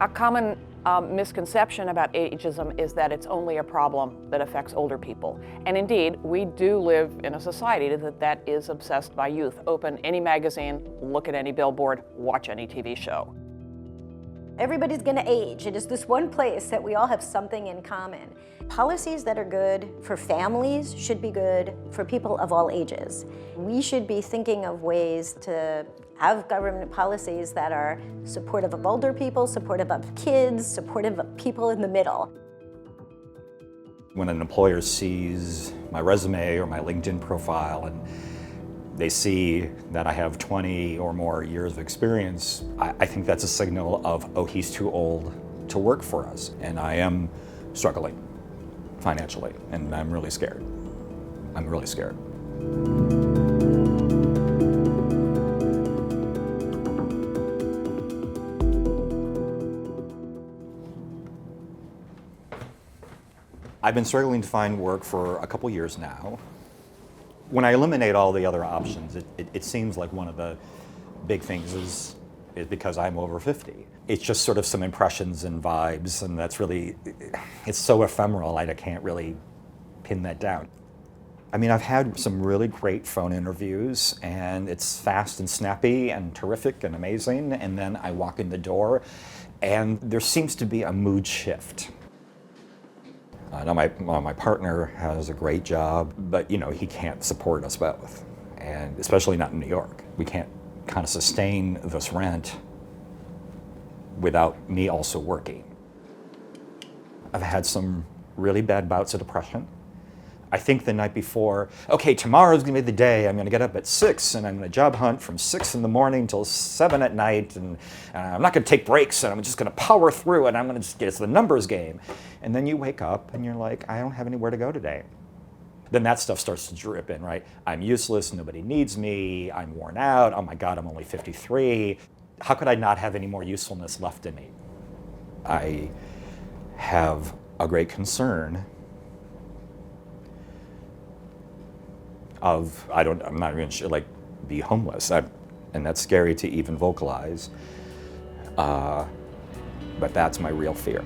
A common misconception about ageism is that it's only a problem that affects older people. And indeed, we do live in a society that is obsessed by youth. Open any magazine, look at any billboard, watch any TV show. Everybody's going to age. It is this one place that we all have something in common. Policies that are good for families should be good for people of all ages. We should be thinking of ways to have government policies that are supportive of older people, supportive of kids, supportive of people in the middle. When an employer sees my resume or my LinkedIn profile and they see that I have 20 or more years of experience, I think that's a signal of, oh, he's too old to work for us. And I am struggling financially, and I'm really scared. I'm really scared. I've been struggling to find work for a couple years now. When I eliminate all the other options, it seems like one of the big things is because I'm over 50. It's just sort of some impressions and vibes, and that's really, it's so ephemeral, I can't really pin that down. I mean, I've had some really great phone interviews, and it's fast and snappy and terrific and amazing, and then I walk in the door, and there seems to be a mood shift. Now my partner has a great job, but he can't support us both, and especially not in New York. We can't kind of sustain this rent without me also working. I've had some really bad bouts of depression. I think the night before, okay, tomorrow's gonna be the day. I'm gonna get up at 6 and I'm gonna job hunt from 6 in the morning till 7 at night, and I'm not gonna take breaks, and I'm just gonna power through, and I'm gonna just get it's the numbers game. And then you wake up and you're like, I don't have anywhere to go today. Then that stuff starts to drip in, right? I'm useless, nobody needs me, I'm worn out, oh my God, I'm only 53. How could I not have any more usefulness left in me? I have a great concern of, I'm not even sure, like, be homeless. And that's scary to even vocalize, but that's my real fear.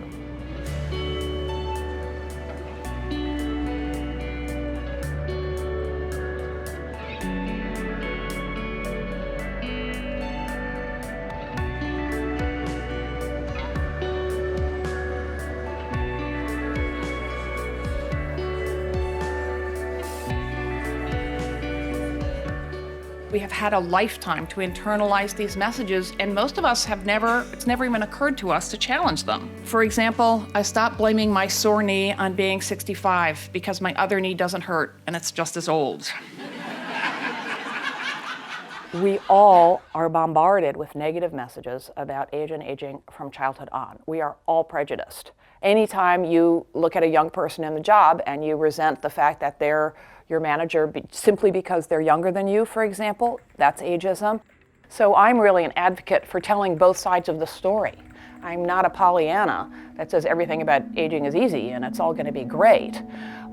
We have had a lifetime to internalize these messages, and most of us it's never even occurred to us to challenge them. For example, I stopped blaming my sore knee on being 65 because my other knee doesn't hurt and it's just as old. We all are bombarded with negative messages about age and aging from childhood on. We are all prejudiced. Anytime you look at a young person in the job and you resent the fact that they're your manager simply because they're younger than you, for example, that's ageism. So I'm really an advocate for telling both sides of the story. I'm not a Pollyanna that says everything about aging is easy and it's all going to be great.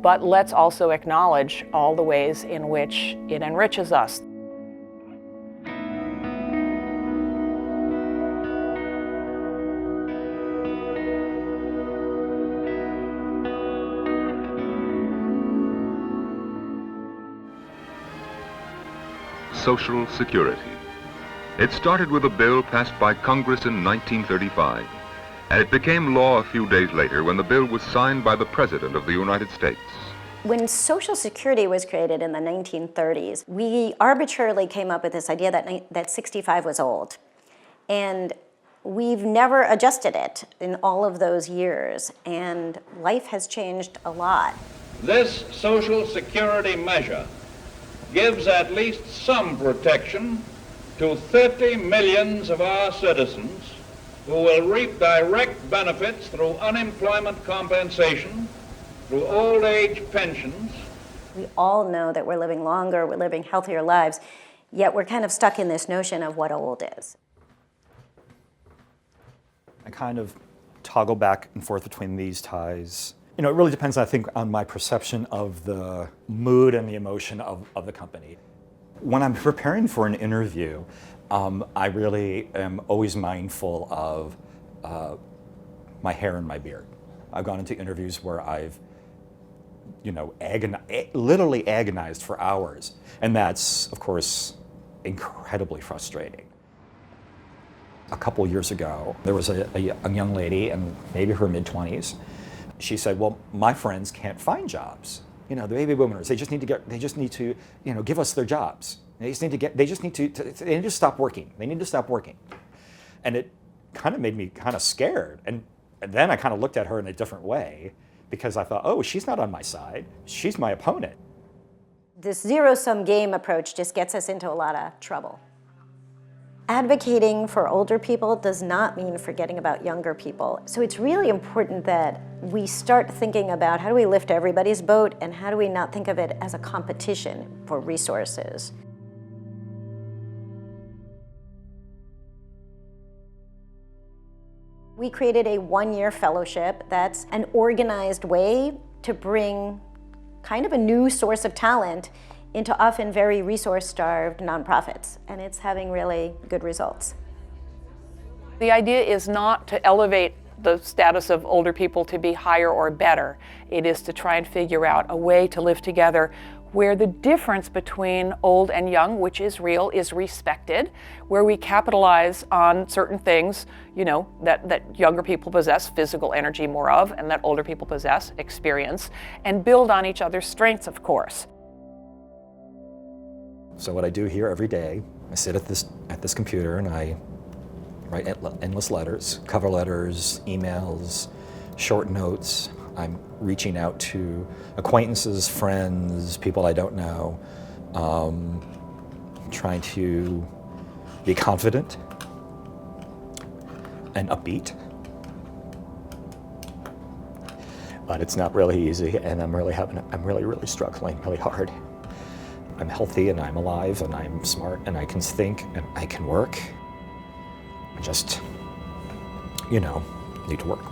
But let's also acknowledge all the ways in which it enriches us. Social Security. It started with a bill passed by Congress in 1935, and it became law a few days later when the bill was signed by the President of the United States. When Social Security was created in the 1930s, we arbitrarily came up with this idea that 65 was old. And we've never adjusted it in all of those years, and life has changed a lot. This Social Security measure gives at least some protection to 30 million of our citizens who will reap direct benefits through unemployment compensation, through old age pensions. We all know that we're living longer, we're living healthier lives, yet we're kind of stuck in this notion of what old is. I kind of toggle back and forth between these ties. It really depends, I think, on my perception of the mood and the emotion of the company. When I'm preparing for an interview, I really am always mindful of my hair and my beard. I've gone into interviews where I've, literally agonized for hours. And that's, of course, incredibly frustrating. A couple years ago, there was a young lady, and maybe her mid-20s. She said, well, my friends can't find jobs. The baby boomers, they just need to give us their jobs. They need to stop working. They need to stop working. And it kind of made me kind of scared. And then I kind of looked at her in a different way, because I thought, oh, she's not on my side. She's my opponent. This zero-sum game approach just gets us into a lot of trouble. Advocating for older people does not mean forgetting about younger people. So it's really important that we start thinking about how do we lift everybody's boat, and how do we not think of it as a competition for resources. We created a one-year fellowship that's an organized way to bring kind of a new source of talent into often very resource-starved nonprofits, and it's having really good results. The idea is not to elevate the status of older people to be higher or better. It is to try and figure out a way to live together where the difference between old and young, which is real, is respected, where we capitalize on certain things, that younger people possess physical energy more of, and that older people possess experience, and build on each other's strengths, of course. So what I do here every day, I sit at this computer and I write endless letters, cover letters, emails, short notes. I'm reaching out to acquaintances, friends, people I don't know, trying to be confident and upbeat. But it's not really easy, and I'm really struggling really hard. I'm healthy and I'm alive and I'm smart and I can think and I can work. I just, need to work.